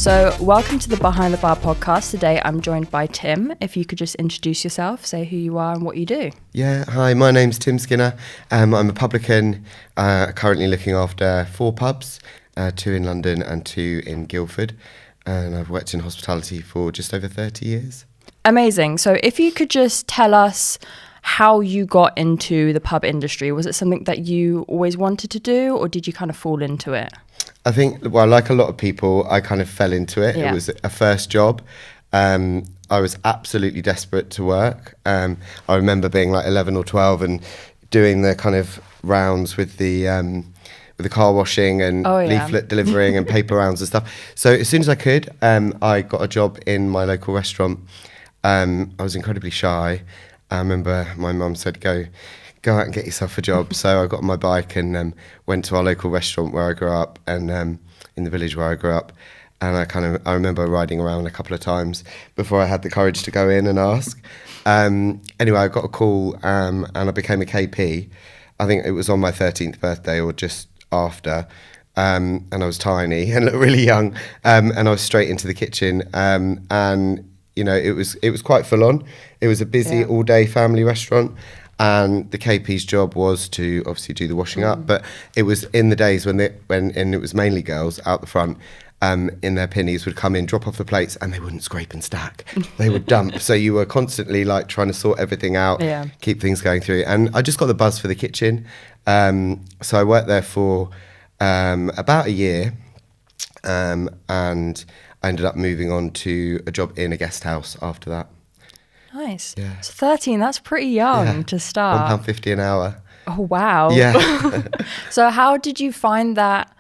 So welcome to the Behind the Bar podcast. Today I'm joined by Tim. If you could just introduce yourself, say who you are and what you do. Yeah, hi, my name's Tim Skinner. I'm a publican, currently looking after 4 pubs, 2 in London and 2 in Guildford. And I've worked in hospitality for just over 30 years. Amazing. So if you could just tell us how you got into the pub industry. Was it something that you always wanted to do, or did you kind of fall into it? I think, well, like a lot of people, I kind of fell into it. Yeah. It was a first job. I was absolutely desperate to work. I remember being like 11 or 12 and doing the kind of rounds with the car washing and leaflet delivering and paper rounds and stuff. So as soon as I could, I got a job in my local restaurant. I was incredibly shy. I remember my mum said, go out and get yourself a job. So I got on my bike and went to our local restaurant where I grew up, and in the village where I grew up. And I remember riding around a couple of times before I had the courage to go in and ask. Anyway, I got a call and I became a KP. I think it was on my 13th birthday or just after. And I was tiny and looked really young. And I was straight into the kitchen. And you know, it was quite full on. It was a busy all day family restaurant, and the KP's job was to obviously do the washing up. But it was in the days when it was mainly girls out the front, in their pinnies would come in, drop off the plates, and they wouldn't scrape and stack. They would dump. So you were constantly like trying to sort everything out, keep things going through. And I just got the buzz for the kitchen. So I worked there for about a year, and I ended up moving on to a job in a guest house after that. Nice. Yeah. So 13, that's pretty young to start. £1.50 an hour. Oh, wow. Yeah. So how did you find that,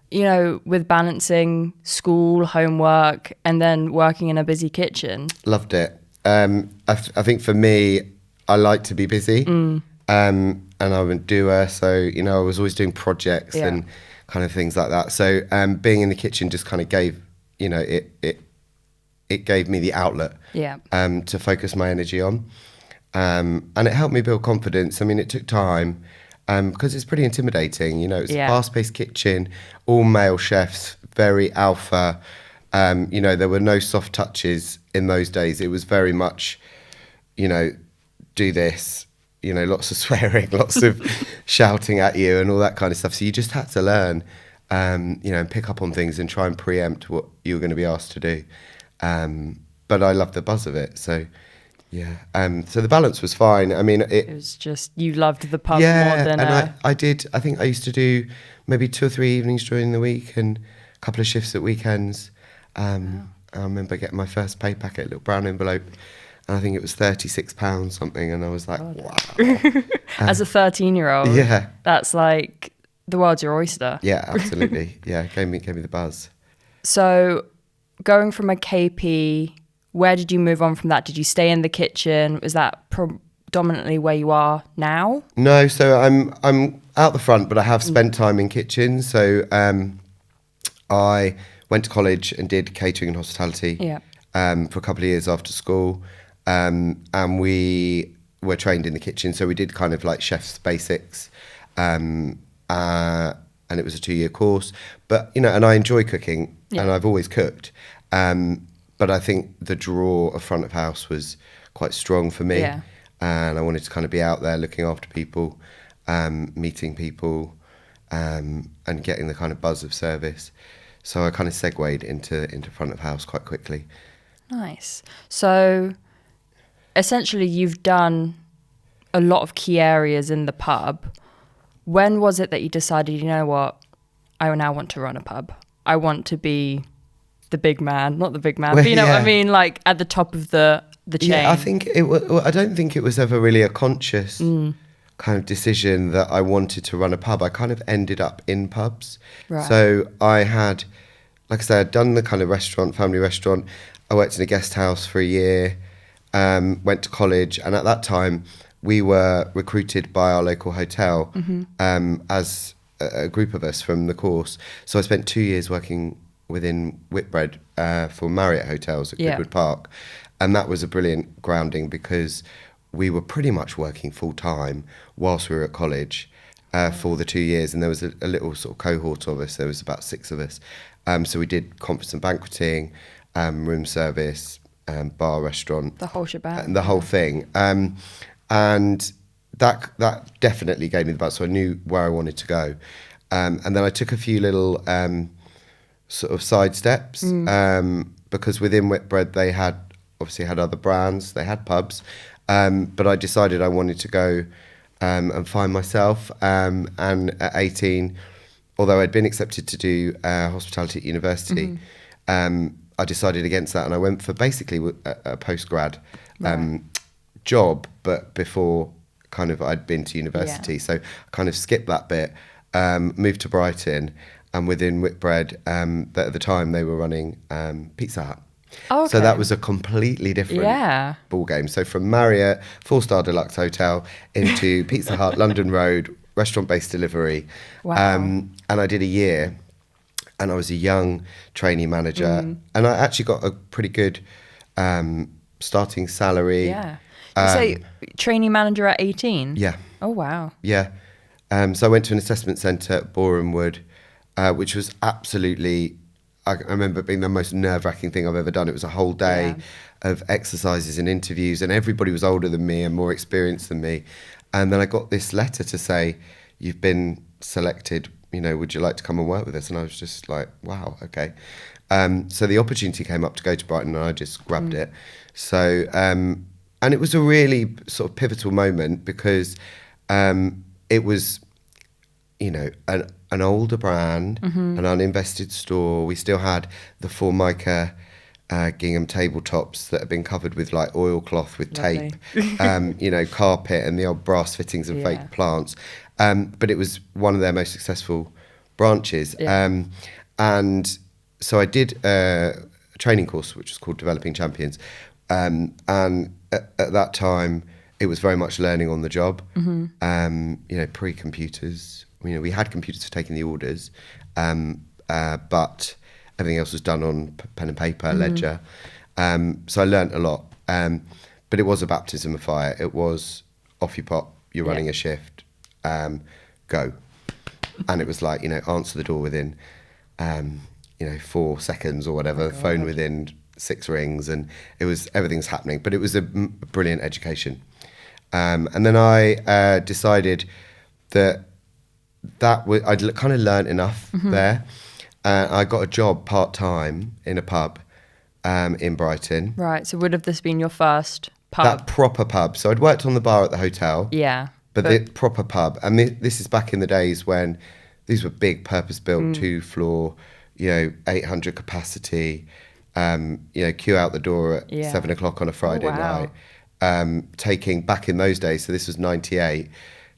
you know, with balancing school, homework, and then working in a busy kitchen? Loved it. I think for me, I like to be busy, and I'm a doer. So, you know, I was always doing projects and kind of things like that. So being in the kitchen just kind of gave, you know, it gave me the outlet to focus my energy on. And it helped me build confidence. I mean, it took time because it's pretty intimidating. You know, it's a fast-paced kitchen, all male chefs, very alpha. You know, there were no soft touches in those days. It was very much, you know, do this, you know, lots of swearing, lots of shouting at you and all that kind of stuff. So you just had to learn, you know, and pick up on things and try and preempt what you were going to be asked to do. But I loved the buzz of it. So, yeah. So the balance was fine. I mean, it was just, you loved the pub more than... I did. I think I used to do maybe 2 or 3 evenings during the week and a couple of shifts at weekends. I remember getting my first pay packet, a little brown envelope, and I think it was £36 something. And I was like, wow. As a 13-year-old, that's like the world's your oyster. Yeah, absolutely. Yeah, gave me the buzz. So going from a KP, where did you move on from that? Did you stay in the kitchen? Was that predominantly where you are now? No, so I'm out the front, but I have spent time in kitchens. So I went to college and did catering and hospitality for a couple of years after school. And we were trained in the kitchen. So we did kind of like chef's basics. And it was a 2-year course. But, you know, and I enjoy cooking and I've always cooked. But I think the draw of front of house was quite strong for me. Yeah. And I wanted to kind of be out there looking after people, meeting people, and getting the kind of buzz of service. So I kind of segued into front of house quite quickly. Nice. So essentially you've done a lot of key areas in the pub. When was it that you decided, you know what, I now want to run a pub? I want to be the big man, not the big man, but you know what I mean, like at the top of the chain. Yeah, I think I don't think it was ever really a conscious kind of decision that I wanted to run a pub. I kind of ended up in pubs. Right. So I had, like I said, I'd done the kind of restaurant, family restaurant. I worked in a guest house for a year, went to college, and at that time we were recruited by our local hotel as a group of us from the course. So I spent 2 years working within Whitbread for Marriott hotels at Goodwood Park, and that was a brilliant grounding because we were pretty much working full time whilst we were at college, for the 2 years, and there was a little sort of cohort of us. There was about 6 of us. So we did conference and banqueting, room service, bar, restaurant, The whole shebang. the whole thing. And that definitely gave me the buzz. So I knew where I wanted to go. And then I took a few little sort of side steps because within Whitbread they obviously had other brands, they had pubs, but I decided I wanted to go and find myself. And at 18, although I'd been accepted to do hospitality at university, I decided against that, and I went for basically a postgrad job, but before kind of I'd been to university. So I kind of skipped that bit, moved to Brighton, and within Whitbread, at the time they were running Pizza Hut. Okay. So that was a completely different ball game. So from Marriott, 4-star deluxe hotel, into Pizza Hut, London Road, restaurant-based delivery. Wow. And I did a year, and I was a young trainee manager, and I actually got a pretty good starting salary. Yeah. You say trainee manager at 18? Yeah. Oh, wow. Yeah. So I went to an assessment centre at Boreham Wood, which was absolutely, I remember it being the most nerve-wracking thing I've ever done. It was a whole day of exercises and interviews, and everybody was older than me and more experienced than me. And then I got this letter to say, you've been selected, would you like to come and work with us? And I was just like, wow, okay. So the opportunity came up to go to Brighton, and I just grabbed it. So, and it was a really sort of pivotal moment because it was, an older brand, an uninvested store. We still had the Formica gingham tabletops that had been covered with like oilcloth with tape, carpet and the old brass fittings and fake plants. But it was one of their most successful branches. And so I did a training course, which was called Developing Champions. And at that time, it was very much learning on the job, pre-computers. We had computers for taking the orders, but everything else was done on pen and paper, ledger. So I learnt a lot. But it was a baptism of fire. It was off you pop, you're running a shift, go. And it was like, answer the door within, 4 seconds or whatever, phone within 6 rings, and everything's happening. But it was a brilliant education. And then I decided that I'd kind of learnt enough there. I got a job part-time in a pub in Brighton. Right, so would have this been your first pub? That proper pub. So I'd worked on the bar at the hotel. Yeah. But the proper pub. And this is back in the days when these were big purpose-built 2-floor, 800 capacity, queue out the door at 7 o'clock on a Friday night. Taking, back in those days, so this was 98,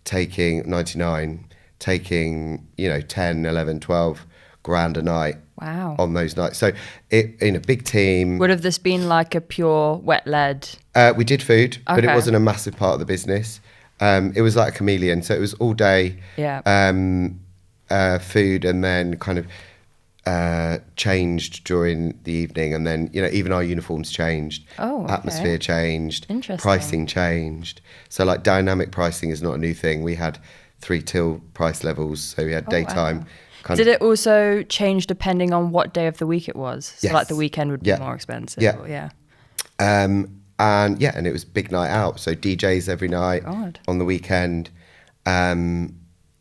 taking 99, taking 10, 11, 12 grand a night. Wow. On those nights. So in a big team. Would have this been like a pure wet lead? We did food, but it wasn't a massive part of the business. It was like a chameleon, so it was all day food, and then kind of changed during the evening, and then even our uniforms changed. Atmosphere changed. Interesting. Pricing changed. So like dynamic pricing is not a new thing. We had 3 till price levels, so we had daytime. Did it also change depending on what day of the week it was? So like the weekend would be more expensive. And it was big night out, so DJs every night on the weekend. And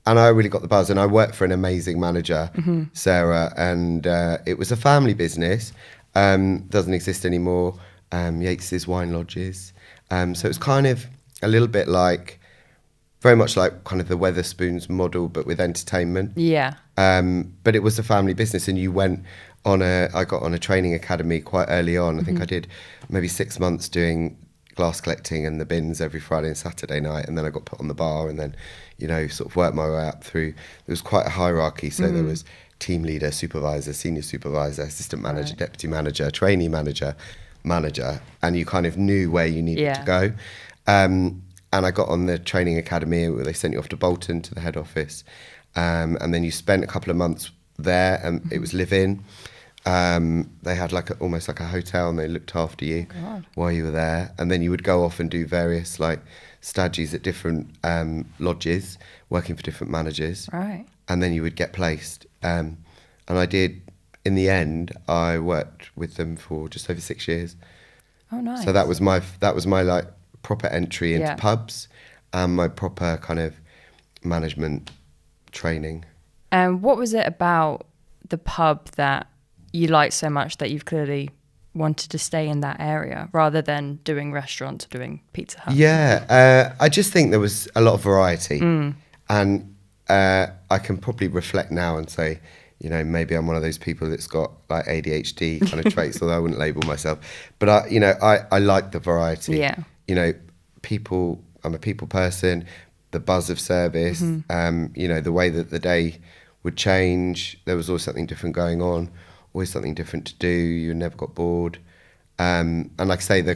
I really got the buzz, and I worked for an amazing manager, Sarah, and it was a family business. Doesn't exist anymore. Yates's Wine Lodges. So it was kind of a little bit like, very much like kind of the Weatherspoons model, but with entertainment. Yeah. But it was a family business, and I got on a training academy quite early on. I think I did maybe 6 months doing glass collecting and the bins every Friday and Saturday night, and then I got put on the bar, and then sort of worked my way up through. There was quite a hierarchy, so there was team leader, supervisor, senior supervisor, assistant manager, deputy manager, trainee manager, and you kind of knew where you needed to go. And I got on the training academy where they sent you off to Bolton to the head office, and then you spent a couple of months there, and it was live-in. They had like almost like a hotel, and they looked after you God. while you were there. And then you would go off and do various like stagies at different lodges, working for different managers. Right. And then you would get placed. And I did. In the end, I worked with them for just over 6 years. Oh, nice. So that was my like proper entry into Yeah. pubs and my proper kind of management training. And what was it about the pub that you liked so much that you've clearly wanted to stay in that area rather than doing restaurants or doing Pizza Hut? Yeah, I just think there was a lot of variety, and I can probably reflect now and say, you know, maybe I'm one of those people that's got like ADHD kind of traits, although I wouldn't label myself. But I like the variety. Yeah. You know, I'm a people person. The buzz of service. You know, the way that the day would change. There was always something different going on. Always something different to do. You never got bored. And like I say, the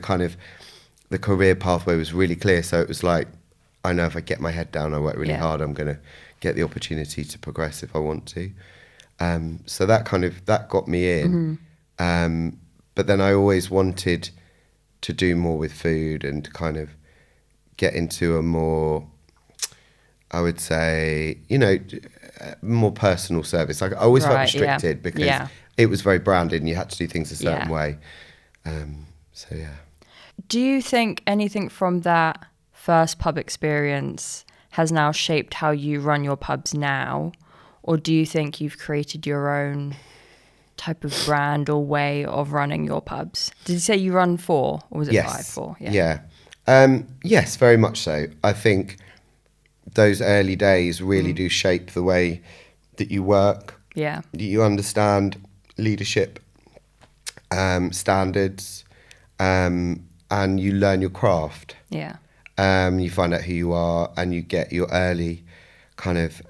career pathway was really clear. So it was like, I know if I get my head down, I work really hard, I'm going to get the opportunity to progress if I want to. So that got me in. But then I always wanted to do more with food and to kind of get into a more, I would say, you know, more personal service. I always felt restricted because it was very branded and you had to do things a certain way. So, yeah. Do you think anything from that first pub experience has now shaped how you run your pubs now? Or do you think you've created your own type of brand or way of running your pubs? Did you say you run 4 or was it 5? 4? Yeah. Yes, very much so. I think those early days really do shape the way that you work. Yeah. You understand leadership standards, and you learn your craft. Yeah. You find out who you are, and you get your early kind of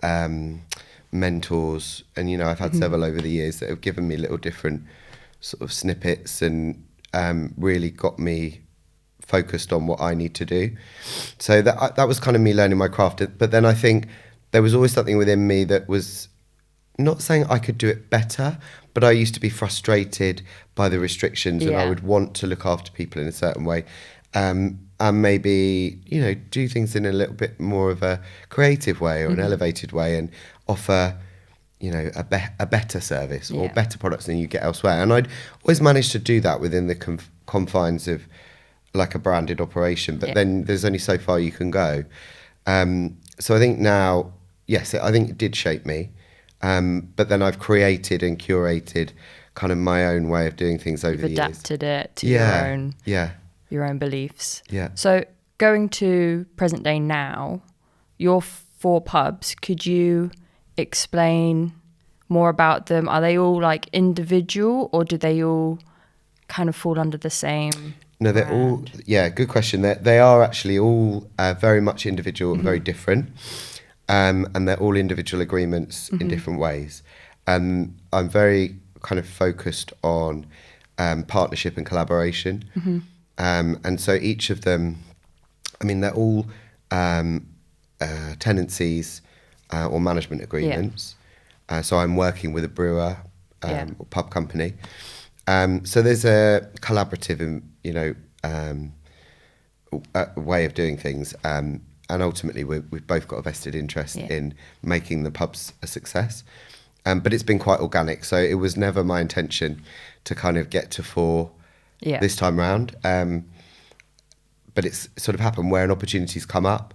mentors. And, you know, I've had several over the years that have given me little different sort of snippets and really got me focused on what I need to do. So that was kind of me learning my craft. But then I think there was always something within me that was not saying I could do it better, but I used to be frustrated by the restrictions, and I would want to look after people in a certain way. And maybe, you know, do things in a little bit more of a creative way or an elevated way and offer, you know, a better service or better products than you get elsewhere. And I'd always managed to do that within the confines of like a branded operation, but then there's only so far you can go. So I think now, yes, I think it did shape me. But then I've created and curated kind of my own way of doing things over the years. You've adapted it to your own beliefs. Yeah. So going to present day now, your 4 pubs, could you explain more about them? Are they all like individual or do they all kind of fall under the same No, they're all, good question. They are actually all very much individual and very different. And they're all individual agreements in different ways. I'm very kind of focused on partnership and collaboration. And so each of them, I mean, they're all tenancies or management agreements. So I'm working with a brewer or pub company. So there's a collaborative, you know, way of doing things. And ultimately, we've both got a vested interest in making the pubs a success. But it's been quite organic. So it was never my intention to kind of get to 4 this time round. But it's sort of happened where an opportunity's come up.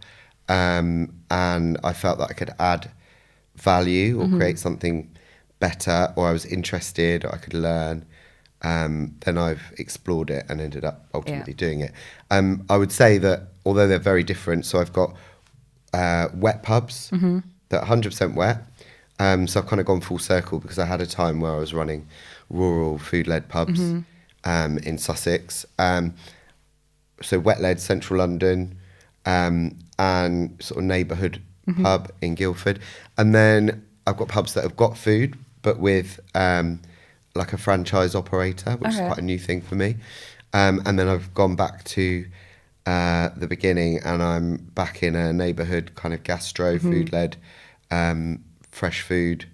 And I felt that I could add value or create something better, or I was interested, or I could learn. Then I've explored it and ended up ultimately doing it. I would say that although they're very different, so I've got wet pubs that are 100% wet. So I've kind of gone full circle because I had a time where I was running rural food-led pubs in Sussex. So wet-led Central London and sort of neighbourhood pub in Guildford. And then I've got pubs that have got food, but with like a franchise operator, which is quite a new thing for me. And then I've gone back to the beginning, and I'm back in a neighbourhood kind of gastro food-led fresh food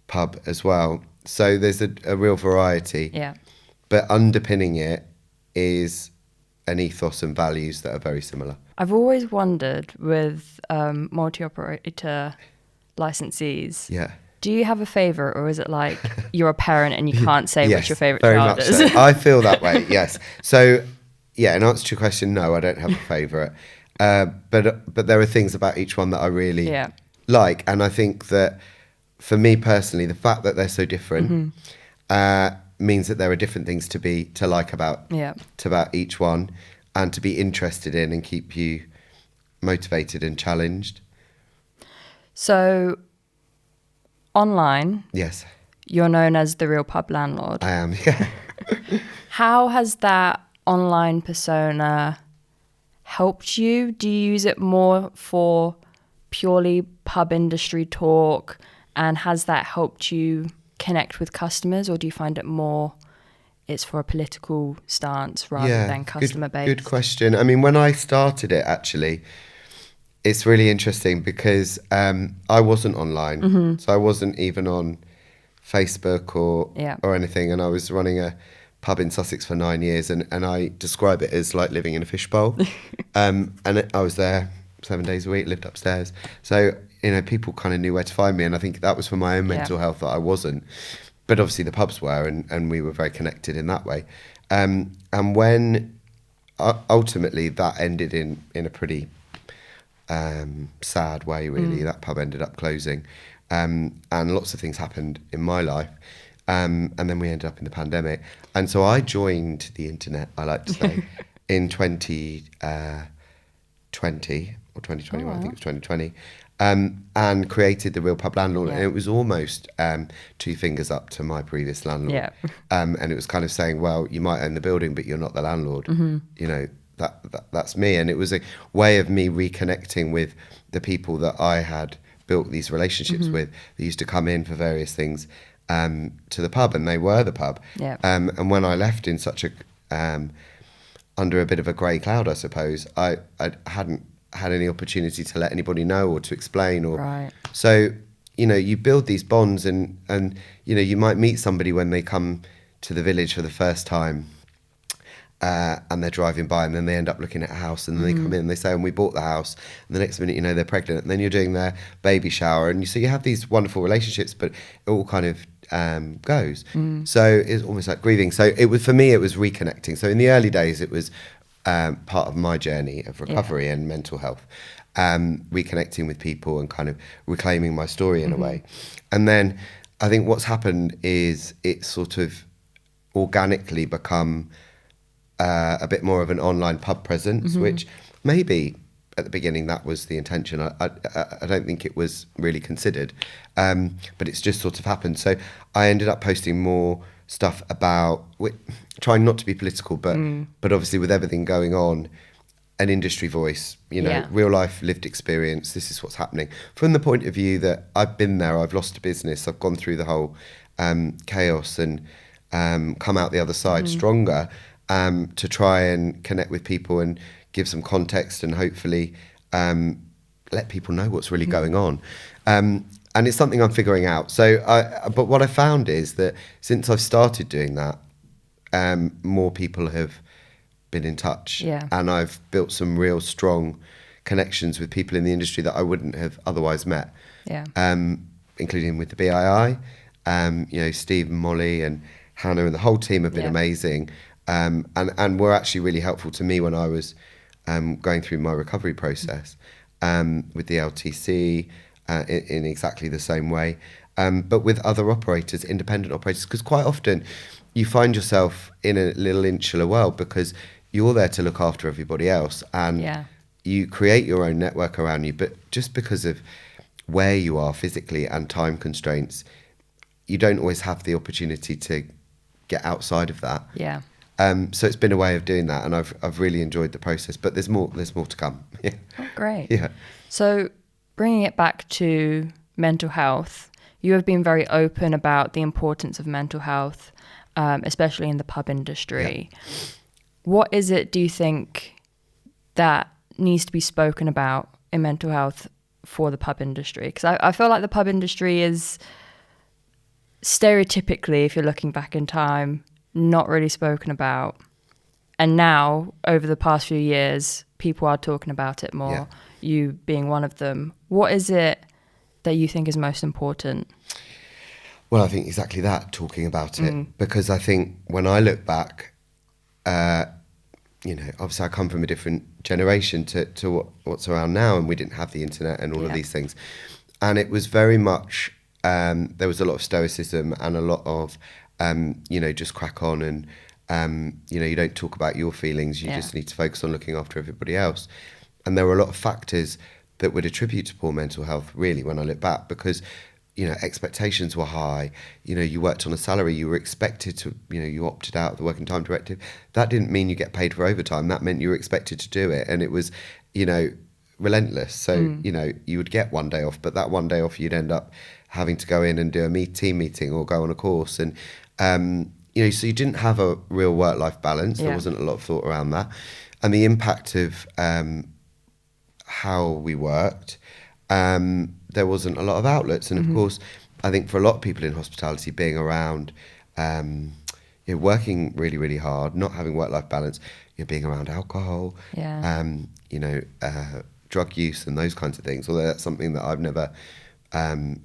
pub as well. So there's a real variety. Yeah. But underpinning it is an ethos and values that are very similar. I've always wondered with multi-operator licensees, Yeah. do you have a favourite, or is it like you're a parent and you can't say Yes, which your favourite very child much is? so. I feel that way, yes. So, yeah, in answer to your question, no, I don't have a favourite. But there are things about each one that I really Yeah. like. And I think that for me personally, the fact that they're so different means that there are different things to like about each one, and to be interested in and keep you motivated and challenged. So, online, Yes, you're known as the real pub landlord. I am, yeah. How has that online persona helped you? Do you use it more for purely pub industry talk? And has that helped you connect with customers, or do you find it more it's for a political stance rather than customer based? Good question. I mean, when I started it, actually, it's really interesting because I wasn't online. So I wasn't even on Facebook or anything. And I was running a pub in Sussex for 9 years, and I describe it as like living in a fishbowl. And I was there 7 days a week, lived upstairs. So, people kind of knew where to find me. And I think that was for my own mental health that I wasn't. But obviously the pubs were, and we were very connected in that way. And when ultimately that ended in a pretty sad way, really. That pub ended up closing. And lots of things happened in my life. And then we ended up in the pandemic. And so I joined the internet, I like to say, in 2020 or 2021, I think it was 2020, and created the Real Pub Landlord. And it was almost 2 fingers up to my previous landlord. Yeah. And it was kind of saying, well, you might own the building, but you're not the landlord. That's me. And it was a way of me reconnecting with the people that I had built these relationships with. They used to come in for various things to the pub, and they were the pub. Yeah. And when I left in such a under a bit of a grey cloud, I suppose, I hadn't had any opportunity to let anybody know or to explain. So you build these bonds, and you might meet somebody when they come to the village for the first time. And they're driving by, and then they end up looking at a house, and then they come in and they say, and we bought the house, and the next minute they're pregnant, and then you're doing their baby shower, and so you have these wonderful relationships, but it all kind of goes. So it's almost like grieving. So for me it was reconnecting. So in the early days it was part of my journey of recovery and mental health, reconnecting with people and kind of reclaiming my story in a way. And then I think what's happened is it's sort of organically become a bit more of an online pub presence, which maybe at the beginning that was the intention. I don't think it was really considered, but it's just sort of happened. So I ended up posting more stuff about trying not to be political, but obviously with everything going on, an industry voice, real life lived experience. This is what's happening from the point of view that I've been there. I've lost a business. I've gone through the whole chaos and come out the other side stronger. To try and connect with people and give some context and hopefully let people know what's really going on. And it's something I'm figuring out. But what I found is that since I've started doing that, more people have been in touch. Yeah. And I've built some real strong connections with people in the industry that I wouldn't have otherwise met. Yeah. Including with the BII. Steve and Molly and Hannah and the whole team have been amazing. And were actually really helpful to me when I was going through my recovery process with the LTC in exactly the same way, but with other operators, independent operators, because quite often you find yourself in a little insular world because you're there to look after everybody else, and you create your own network around you, but just because of where you are physically and time constraints, you don't always have the opportunity to get outside of that. Yeah. So it's been a way of doing that, and I've really enjoyed the process. But there's more to come. Yeah. Oh, great. Yeah. So bringing it back to mental health, you have been very open about the importance of mental health, especially in the pub industry. Yeah. What is it, do you think, that needs to be spoken about in mental health for the pub industry? Because I feel like the pub industry is stereotypically, if you're looking back in time, not really spoken about. And now, over the past few years, people are talking about it more, Yeah. you being one of them. What is it that you think is most important? Well, I think exactly that, talking about it. Because I think when I look back, obviously I come from a different generation to what's around now, and we didn't have the internet and all of these things. And it was very much, there was a lot of stoicism and a lot of, just crack on and, you don't talk about your feelings, you just need to focus on looking after everybody else. And there were a lot of factors that would attribute to poor mental health, really, when I look back, because, expectations were high. You worked on a salary, you were expected to, you opted out of the working time directive. That didn't mean you get paid for overtime. That meant you were expected to do it. And it was, relentless. So, you would get one day off, but that one day off, you'd end up having to go in and do a team meeting or go on a course. And, so you didn't have a real work-life balance. There wasn't a lot of thought around that. And the impact of how we worked, there wasn't a lot of outlets. And of course, I think for a lot of people in hospitality, being around, working really, really hard, not having work-life balance, being around alcohol, drug use and those kinds of things, although that's something that I've never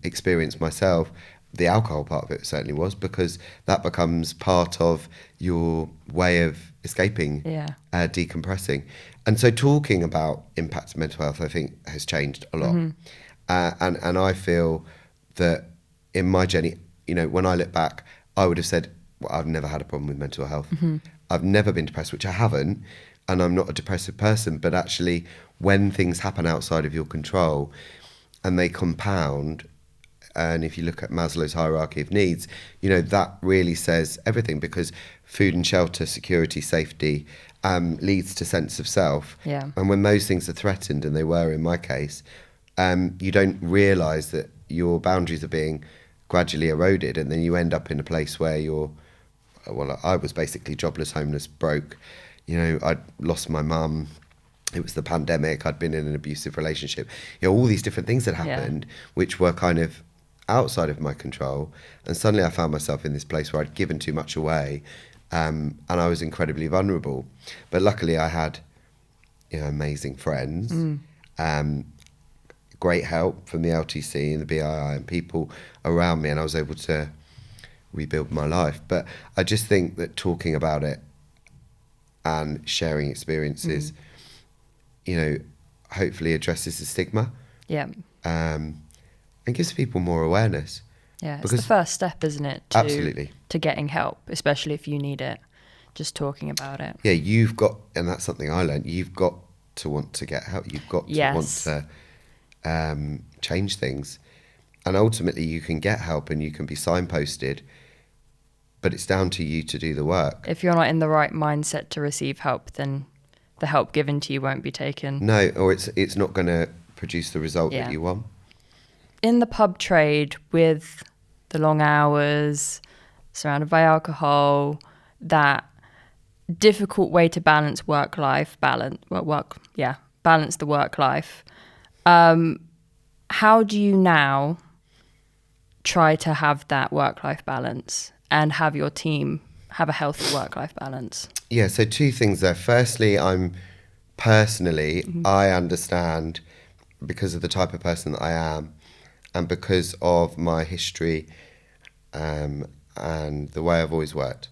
experienced myself. The alcohol part of it certainly was, because that becomes part of your way of escaping, decompressing. And so talking about impact of mental health, I think, has changed a lot. And I feel that in my journey, when I look back, I would have said, well, I've never had a problem with mental health. I've never been depressed, which I haven't, and I'm not a depressive person. But actually, when things happen outside of your control and they compound, and if you look at Maslow's hierarchy of needs, that really says everything, because food and shelter, security, safety leads to sense of self. And when those things are threatened, and they were in my case, you don't realise that your boundaries are being gradually eroded, and then you end up in a place where I was basically jobless, homeless, broke. I'd lost my mum. It was the pandemic. I'd been in an abusive relationship. All these different things had happened, which were kind of outside of my control. And suddenly I found myself in this place where I'd given too much away, and I was incredibly vulnerable. But luckily I had amazing friends, great help from the LTC and the BII and people around me, and I was able to rebuild my life. But I just think that talking about it and sharing experiences, hopefully addresses the stigma. And gives people more awareness. It's the first step, isn't it? Absolutely. To getting help, especially if you need it. Just talking about it. Yeah, you've got, and that's something I learned, you've got to want to get help. You've got to want to change things. And ultimately you can get help and you can be signposted, but it's down to you to do the work. If you're not in the right mindset to receive help, then the help given to you won't be taken. No, or it's not going to produce the result that you want. In the pub trade, with the long hours, surrounded by alcohol, that difficult way to balance balance the work life. How do you now try to have that work-life balance and have your team have a healthy work-life balance? Yeah, so two things there. Firstly, I understand, because of the type of person that I am, and because of my history and the way I've always worked,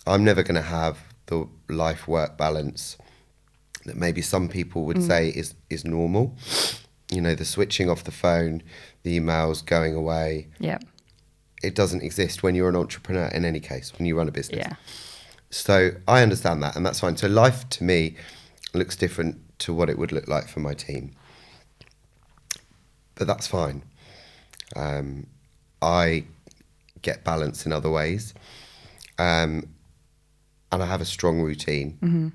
I'm never going to have the life-work balance that maybe some people would say is normal. The switching off the phone, the emails going away. It doesn't exist when you're an entrepreneur in any case, when you run a business. So I understand that, and that's fine. So life to me looks different to what it would look like for my team. But that's fine. I get balance in other ways. And I have a strong routine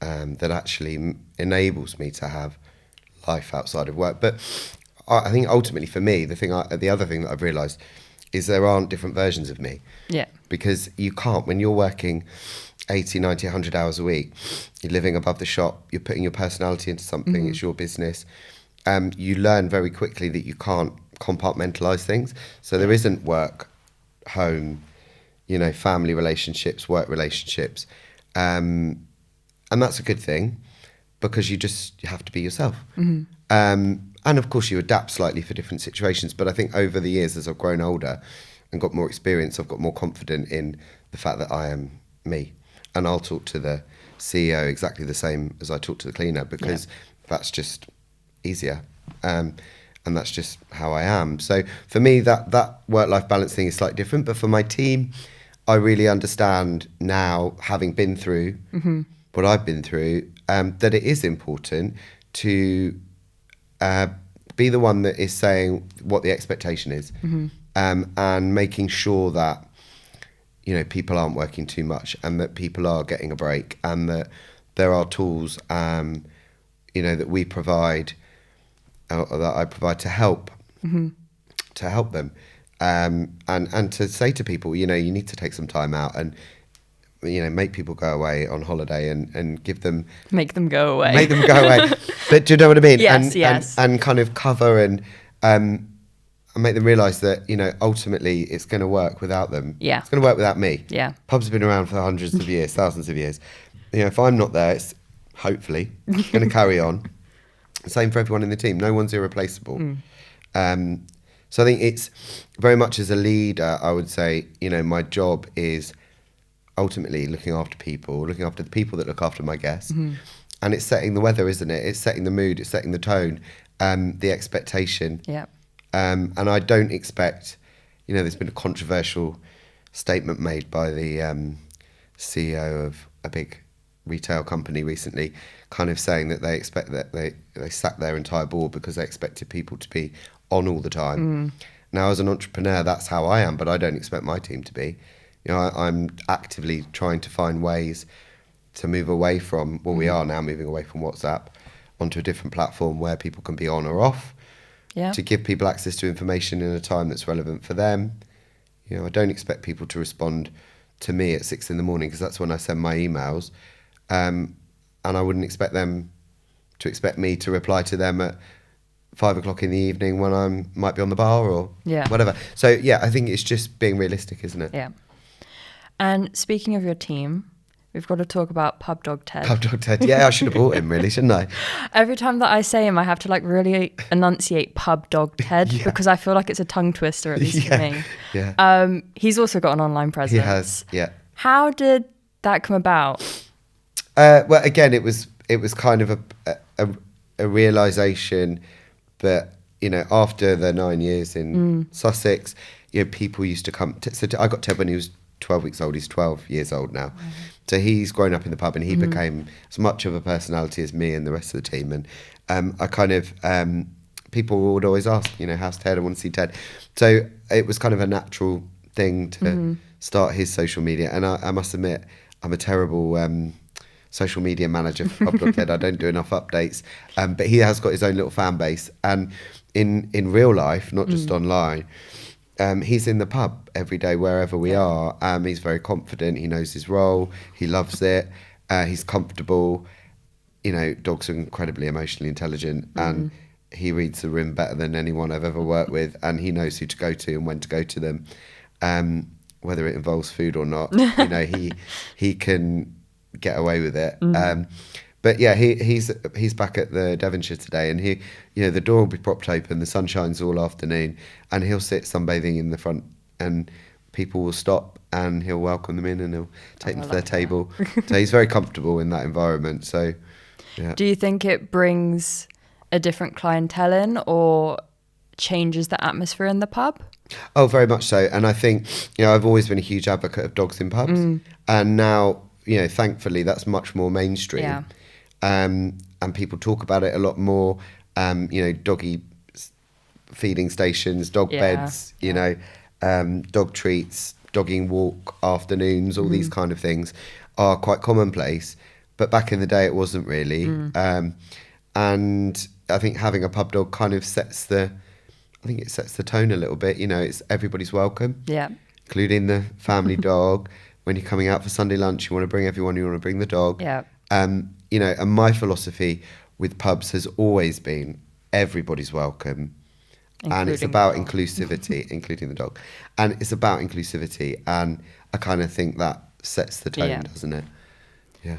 that actually enables me to have life outside of work. But I think ultimately for me, the other thing that I've realised is there aren't different versions of me. Because you can't, when you're working 80, 90, 100 hours a week, you're living above the shop, you're putting your personality into something, it's your business. You learn very quickly that you can't compartmentalise things. So there isn't work, home, family relationships, work relationships. And that's a good thing, because you have to be yourself. And of course you adapt slightly for different situations. But I think over the years, as I've grown older and got more experience, I've got more confident in the fact that I am me. And I'll talk to the CEO exactly the same as I talk to the cleaner, because that's just easier. And that's just how I am. So for me, that work-life balance thing is slightly different. But for my team, I really understand now, having been through what I've been through, that it is important to be the one that is saying what the expectation is, and making sure that people aren't working too much, and that people are getting a break, and that there are tools that we provide, or that I provide to help them, and to say to people, you need to take some time out, and make people go away on holiday, and make them go away. But do you know what I mean? Yes. And kind of cover and make them realise that ultimately it's going to work without them. Yeah, it's going to work without me. Yeah, pubs have been around for hundreds of years, thousands of years. If I'm not there, it's hopefully going to carry on. Same for everyone in the team. No one's irreplaceable. So I think it's very much, as a leader, I would say, my job is ultimately looking after people, looking after the people that look after my guests. And it's setting the weather, isn't it? It's setting the mood, it's setting the tone, the expectation. Yeah. And I don't expect, there's been a controversial statement made by the CEO of a big retail company recently, kind of saying that they expect that they sacked their entire board because they expected people to be on all the time. Now, as an entrepreneur, that's how I am, but I don't expect my team to be. I'm actively trying to find ways to move away from, we are now moving away from WhatsApp onto a different platform where people can be on or off, to give people access to information in a time that's relevant for them. I don't expect people to respond to me at 6 a.m, because that's when I send my emails. And I wouldn't expect them to expect me to reply to them at 5 o'clock in the evening when I might be on the bar or whatever. So I think it's just being realistic, isn't it? Yeah. And speaking of your team, we've got to talk about Pub Dog Ted. Pub Dog Ted. Yeah, I should have bought him, really, shouldn't I? Every time that I say him, I have to really enunciate Pub Dog Ted because I feel like it's a tongue twister, at least for me. Yeah. He's also got an online presence. He has, yeah. How did that come about? Well, again, it was kind of a realisation that, after the 9 years in Sussex, people used to come. So I got Ted when he was 12 weeks old. He's 12 years old now. So he's grown up in the pub, and he became as much of a personality as me and the rest of the team. And I kind of, people would always ask, how's Ted? I want to see Ted. So it was kind of a natural thing to start his social media. And I must admit, I'm a terrible social media manager for Pub Dog Ted. I don't do enough updates. But he has got his own little fan base. And in real life, not just online, he's in the pub every day, wherever we are. He's very confident. He knows his role. He loves it. He's comfortable. Dogs are incredibly emotionally intelligent, and he reads the room better than anyone I've ever worked with, and he knows who to go to and when to go to them, whether it involves food or not. He can get away with it. But yeah, he's back at the Devonshire today, and the door will be propped open, the sun shines all afternoon, and he'll sit sunbathing in the front, and people will stop, and he'll welcome them in, and he'll take them to their table. So he's very comfortable in that environment. So, yeah. Do you think it brings a different clientele in, or changes the atmosphere in the pub? Oh, very much so. And I think, I've always been a huge advocate of dogs in pubs, and now, thankfully, that's much more mainstream. Yeah. And people talk about it a lot more. Doggy feeding stations, dog beds, dog treats, dogging walk afternoons, all these kind of things are quite commonplace. But back in the day, it wasn't really. And I think having a pub dog kind of sets the tone a little bit. It's everybody's welcome, including the family dog. When you're coming out for Sunday lunch, you want to bring everyone. You want to bring the dog. And my philosophy with pubs has always been everybody's welcome, and it's Including about the dog. inclusivity, including the dog. And it's about inclusivity, and I kind of think that sets the tone, Yeah. doesn't it? Yeah.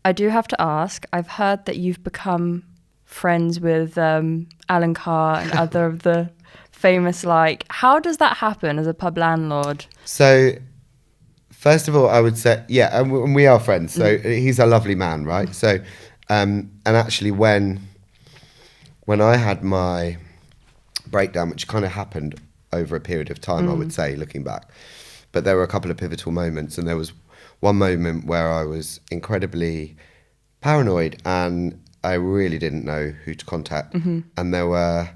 I do have to ask, I've heard that you've become friends with Alan Carr and other of the famous, like, how does that happen as a pub landlord? So, first of all, I would say, yeah, and we are friends. So he's a lovely man, right? So, and actually, when I had my breakdown, which kind of happened over a period of time, I would say, looking back, but there were a couple of pivotal moments, and there was one moment where I was incredibly paranoid, and I really didn't know who to contact, and there were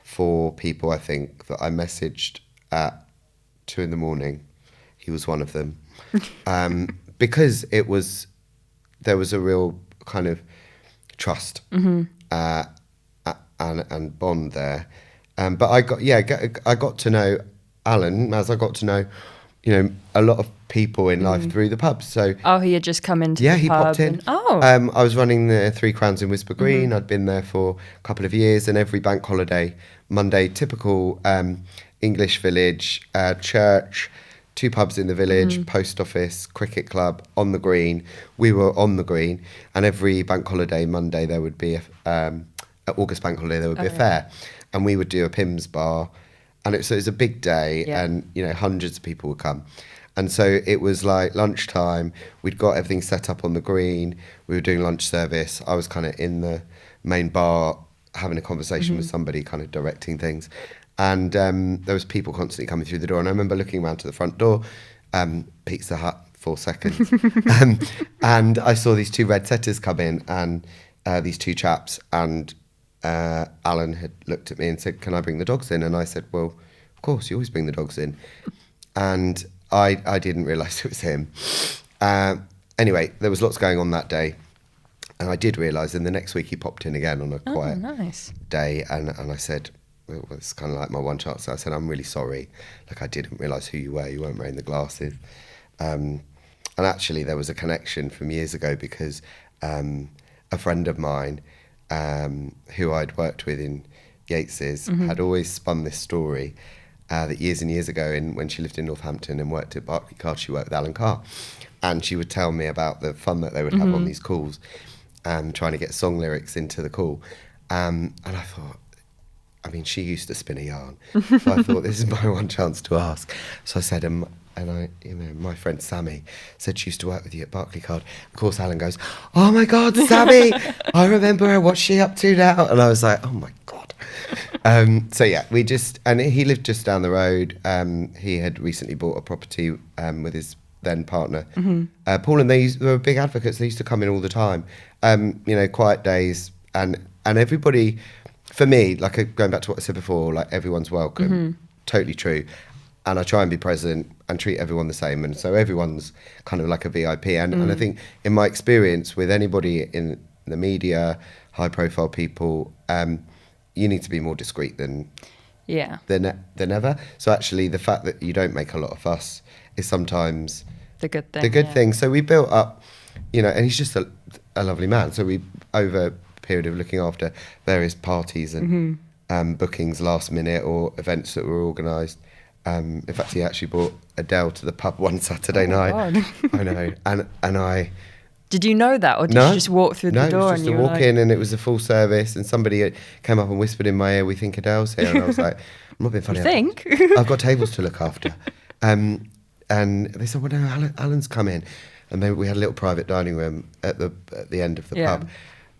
4 people, I think, that I messaged at 2 in the morning. He was one of them, because there was a real kind of trust and bond there. But I got to know Alan as I got to know, a lot of people in life through the pub. So Oh, he had just come into yeah, the he pub. popped in. I was running the 3 Crowns in Whisper Green. I'd been there for a couple of years, and every bank holiday, Monday, typical English village, church, 2 pubs in the village, post office, cricket club, on the green. We were on the green, and every bank holiday, Monday, there would be at August bank holiday, there would be a fair, and we would do a Pimm's bar, and so it was a big day, and hundreds of people would come. And so it was like lunchtime, we'd got everything set up on the green, we were doing lunch service, I was kind of in the main bar having a conversation with somebody, kind of directing things, and there was people constantly coming through the door, and I remember looking around to the front door, Pizza Hut, 4 seconds, and I saw these 2 red setters come in, and these 2 chaps, and Alan had looked at me and said, "Can I bring the dogs in?" And I said, "Well, of course, you always bring the dogs in." And I didn't realise it was him. Anyway, there was lots going on that day, and I did realise. And the next week he popped in again on a quiet Nice. day, and I said, well, it's kind of like my one chance. So I said, "I'm really sorry. Like, I didn't realise who you were. You weren't wearing the glasses." And actually, there was a connection from years ago because a friend of mine, who I'd worked with in Yates's, had always spun this story that years and years ago, when she lived in Northampton and worked at Berkeley Card, she worked with Alan Carr, and she would tell me about the fun that they would have on these calls, trying to get song lyrics into the call. And I thought, I mean, she used to spin a yarn, so I thought, this is my one chance to ask. So I said, my friend Sammy said she used to work with you at Berkeley Card. Of course, Alan goes, "Oh my God, Sammy! I remember her. What's she up to now?" And I was like, "Oh my God." So yeah, and he lived just down the road. He had recently bought a property with his then partner, Paul, and they were big advocates. They used to come in all the time. Quiet days, and everybody. For me, like going back to what I said before, like everyone's welcome. Totally true. And I try and be present and treat everyone the same. And so everyone's kind of like a VIP. And I think in my experience with anybody in the media, high profile people, you need to be more discreet than ever. So actually the fact that you don't make a lot of fuss is sometimes The good thing. thing. So we built up, and he's just a lovely man. So we, over a period of looking after various parties and bookings last minute or events that were organised. In fact, he actually brought Adele to the pub one Saturday night. God. I know, and I. Did you know that, or did you just walk through the door? No, it was just and a you were walk like... in, and it was a full service. And somebody came up and whispered in my ear, "We think Adele's here." And I was like, "I'm not being funny. You think? I've got tables to look after." And they said, "Well, no, Alan's come in," and we had a little private dining room at the end of the pub.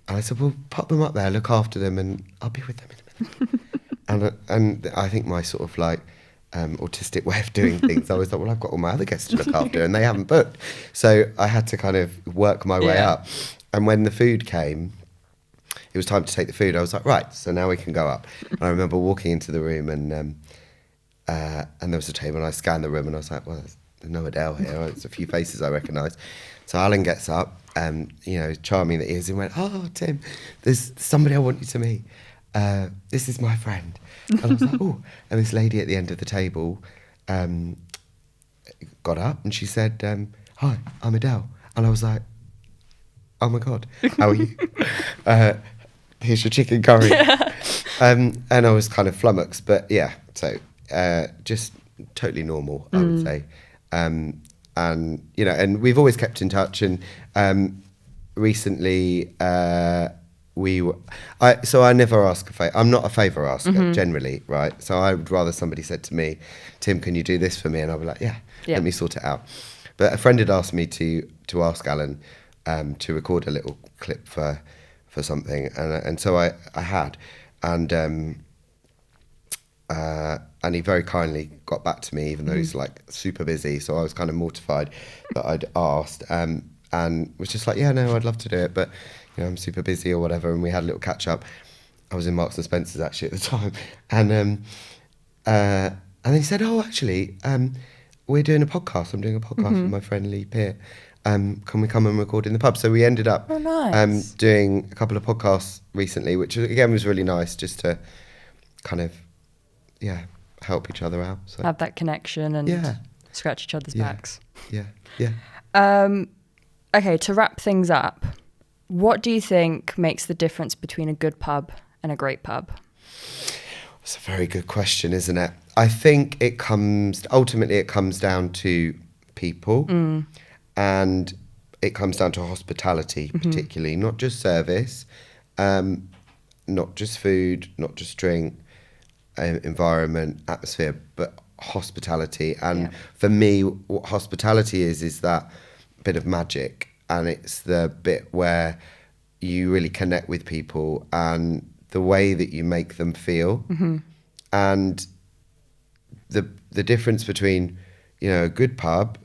And I said, "Well, pop them up there, look after them, and I'll be with them in a minute." and I think my sort of like autistic way of doing things, I was like, well, I've got all my other guests to look after, and they haven't booked. So I had to kind of work my way up. And when the food came, it was time to take the food. I was like, right, so now we can go up. And I remember walking into the room, and there was a table, and I scanned the room, and I was like, well, there's no Adele here. There's a few faces I recognised. So Alan gets up, and charming that he is, and went, "Oh, Tim, there's somebody I want you to meet. This is my friend." And I was like, "Oh," and this lady at the end of the table got up, and she said, "Hi, I'm Adele." And I was like, "Oh my God, how are you? Here's your chicken curry." And I was kind of flummoxed, but yeah, so just totally normal, I would say. And you know, and we've always kept in touch. And recently, I never ask a favor. I'm not a favor asker generally, right? So I would rather somebody said to me, "Tim, can you do this for me?" And I'd be like, "Yeah, let me sort it out." But a friend had asked me to ask Alan to record a little clip for something, and so I had, and he very kindly got back to me, even though he's like super busy. So I was kind of mortified that I'd asked, and was just like, yeah, no, I'd love to do it, but you know, I'm super busy or whatever. And we had a little catch up. I was in Marks and Spencer's actually at the time, and then he said, oh, actually, we're doing a podcast. I'm doing a podcast with my friend Lee Peart. Can we come and record in the pub? So we ended up doing a couple of podcasts recently, which again was really nice, just to kind of help each other out. So. Have that connection and scratch each other's backs. Yeah. Okay, to wrap things up, what do you think makes the difference between a good pub and a great pub? It's a very good question, isn't it? I think ultimately it comes down to people, and it comes down to hospitality, particularly, not just service, not just food, not just drink, environment, atmosphere, but hospitality. And for me, what hospitality is that bit of magic, and it's the bit where you really connect with people and the way that you make them feel, and the difference between, you know, a good pub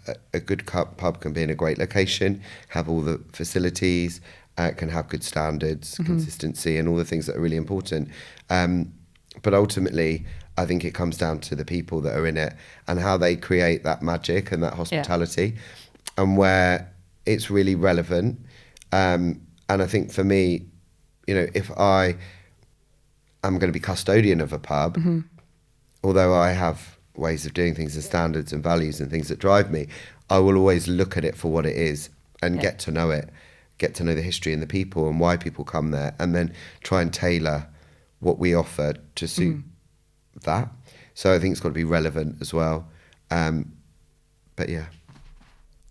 can be in a great location, have all the facilities, can have good standards, consistency, and all the things that are really important. But ultimately, I think it comes down to the people that are in it and how they create that magic and that hospitality, and where it's really relevant. And I think for me, you know, if I am going to be custodian of a pub, although I have ways of doing things and standards and values and things that drive me, I will always look at it for what it is and get to know it, get to know the history and the people and why people come there, and then try and tailor what we offer to suit that. So I think it's got to be relevant as well. But yeah.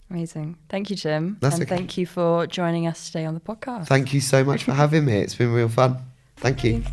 Amazing. Thank you, Tim. That's and okay. Thank you for joining us today on the podcast. Thank you so much for having me. It's been real fun. Thank you.